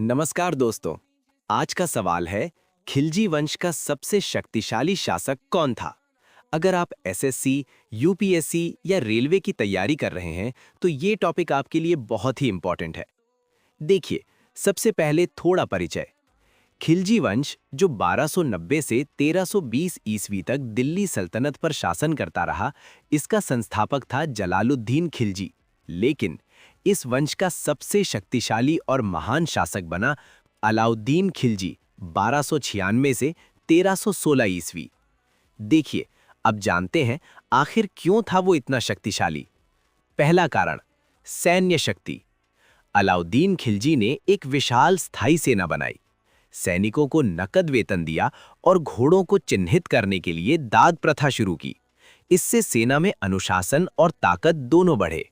नमस्कार दोस्तों। आज का सवाल है, खिलजी वंश का सबसे शक्तिशाली शासक कौन था? अगर आप एसएससी, यूपीएससी या रेलवे की तैयारी कर रहे हैं तो ये टॉपिक आपके लिए बहुत ही इंपॉर्टेंट है। देखिए, सबसे पहले थोड़ा परिचय। खिलजी वंश जो 1290 से 1320 ईस्वी तक दिल्ली सल्तनत पर शासन करता रहा, इसका संस्थापक था जलालुद्दीन खिलजी। लेकिन इस वंश का सबसे शक्तिशाली और महान शासक बना अलाउद्दीन खिलजी 1296 से 1316 ईस्वी। देखिए, अब जानते हैं आखिर क्यों था वो इतना शक्तिशाली। पहला कारण, सैन्य शक्ति। अलाउद्दीन खिलजी ने एक विशाल स्थायी सेना बनाई, सैनिकों को नकद वेतन दिया और घोड़ों को चिन्हित करने के लिए दाद प्रथा शुरू की। इससे सेना में अनुशासन और ताकत दोनों बढ़े।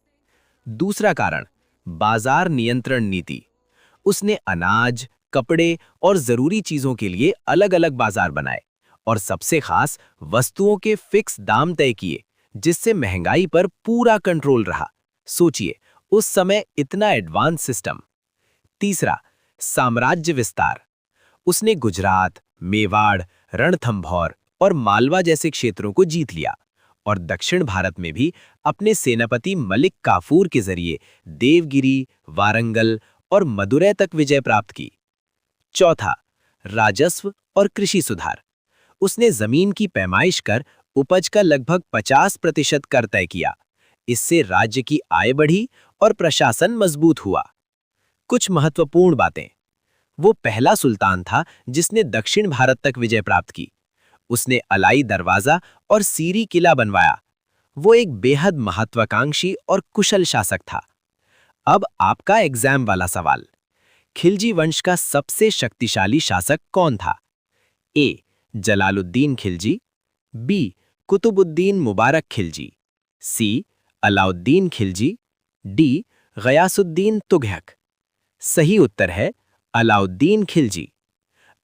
दूसरा कारण, बाजार नियंत्रण नीति। उसने अनाज, कपड़े और जरूरी चीजों के लिए अलग-अलग बाजार बनाए और सबसे खास वस्तुओं के फिक्स दाम तय किए, जिससे महंगाई पर पूरा कंट्रोल रहा। सोचिए, उस समय इतना एडवांस सिस्टम। तीसरा, साम्राज्य विस्तार। उसने गुजरात, मेवाड़, रणथंभौर और मालवा जैसे क्षेत्रों को जीत लिया और दक्षिण भारत में भी अपने सेनापति मलिक काफूर के जरिए देवगिरी, वारंगल और मदुरै तक विजय प्राप्त की। चौथा, राजस्व और कृषि सुधार। उसने जमीन की पैमाइश कर उपज का लगभग 50% कर तय किया। इससे राज्य की आय बढ़ी और प्रशासन मजबूत हुआ। कुछ महत्वपूर्ण बातें। वो पहला सुल्तान था जिसने दक्षिण भारत तक विजय प्राप्त की। उसने अलाई दरवाजा और सीरी किला बनवाया। वो एक बेहद महत्वाकांक्षी और कुशल शासक था। अब आपका एग्जाम वाला सवाल। खिलजी वंश का सबसे शक्तिशाली शासक कौन था? ए, जलालुद्दीन खिलजी। बी, कुतुबुद्दीन मुबारक खिलजी। सी, अलाउद्दीन खिलजी। डी, गयासुद्दीन तुगलक। सही उत्तर है अलाउद्दीन खिलजी।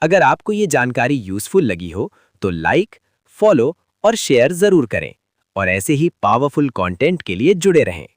अगर आपको ये जानकारी यूजफुल लगी हो तो लाइक, फॉलो और शेयर जरूर करें और ऐसे ही पावरफुल कंटेंट के लिए जुड़े रहें।